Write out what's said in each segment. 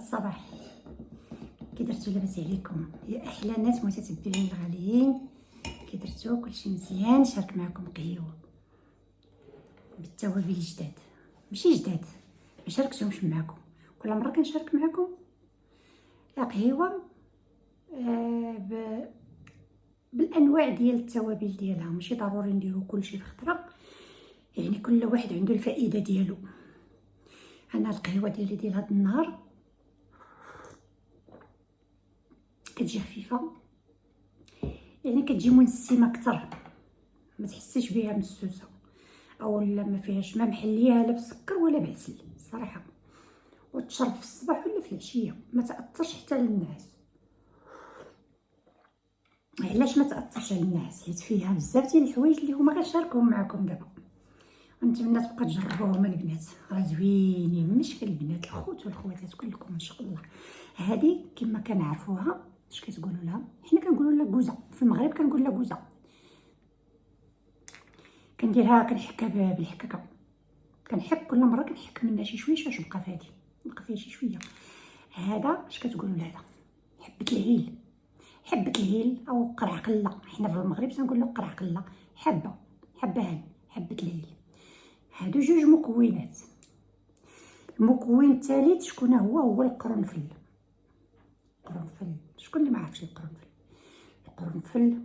الصباح، كي درتو لاباس عليكم يا احلى ناس متتبعين الغاليين؟ كي درتو كلشي مزيان؟ شارك معكم قهيوه بالتوابل جداد، ماشي جداد ما شاركتهمش معكم، كل مره كنشارك معكم قهيوه بالانواع ديال التوابل ديالها. ماشي ضروري نديرو كلشي في خطره، يعني كل واحد عنده الفائده ديالو. انا القهوه ديالي ديال هذا النهار كتجي خفيفه، يعني كتجي منسمه اكثر، ما تحسيش بها مسوسه او لا ما فيهاش ما محليها لا بسكر ولا بعسل صراحه، وتشرب في الصباح ولا في العشيه ما تاثرش حتى على النعاس. علاش ما تاثرش على النعاس؟ حيت فيها بزاف ديال الحوايج اللي هما غنشاركهم معكم دابا، ونتمنى تبقى تجربوهم البنات، راه زوينين مش البنات الخوت والخواتات كلكم ان شاء الله. هذه كما كنعرفوها اش كتقولوا لها؟ حنا كنقولوا لها كوزه، في المغرب كنقول لها كوزه. كنديرها كنحكها بالحكاكه، كنحك كل مره كنحك منها شي شويه باش بقى فادي، بقى فيه شي شويه. هذا اش كتقولوا لهذا؟ حبه الهيل، حبه الهيل او قرعقله، حنا في المغرب تنقول له قرعقله، حبه حبه الهيل. هادو جوج مكونات. المكون الثالث شكون هو القرنفل. شكون اللي ما عرفش القرنفل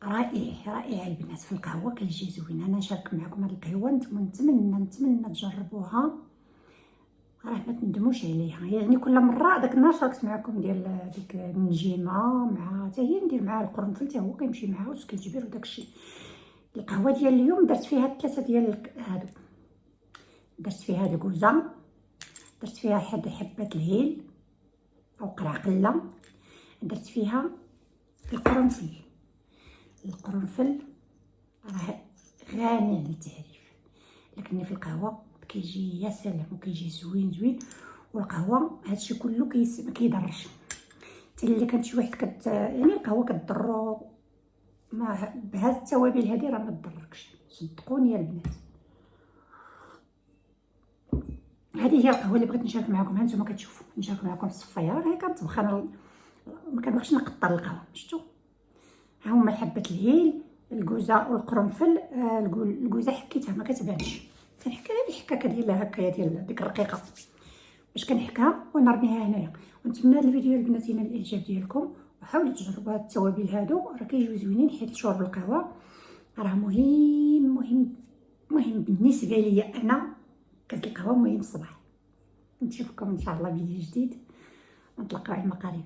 رائع البنات في القهوه، كيجي زوين. انا نشارك معكم هاد القهوه، نتمنى تجربوها، راه ما تندموش عليها. يعني كل مره داك النهار شاركت معكم ديال ديك النجيمه مع حتى هي ندير معها القرنفل، حتى هو كيمشي معها وسكينجبير وداكشي. القهوه ديال اليوم درت فيها 3 ديال هادو، درت فيها الكوزه، درت فيها حبه الهيل او قرعقله، درت فيها القرنفل راه غني عن التعريف، لكن في القهوه كيجي يا سلام وكيجي زوين. والقهوه هادشي كله ما كيضرش، حتى اللي كانت شي واحد يعني القهوه كضرو، ما بهاد التوابل هادي راه ما تضركش، صدقوني يا البنات. هذه هي القهوه اللي بغيت نشارك معكم. ها نتوما كتشوفوا نشارك معكم الصفايه، راه كنطبخ انا، ما كنبغيش نقطر القهوه. شفتوا ها هما حبه الهيل، الكوزه والقرنفل. الكوزه حكيتها ما كتبانش، كنحكها غير الحكاكه ديالها هكايا ديال ديك الرقيقه باش كنحكها ونرميها هنايا. ونتمنى هذا الفيديو البنات ينال الاعجاب ديالكم، وحاولوا تجربوا هاد التوابل هادو، راه كيجيو زوينين. حيت شرب القهوه راه مهم بالنسبه لي انا. كاس القهوه مهم الصباح. نشوفكم ان شاء الله فيديو جديد، ونتلاقاو على المقارب.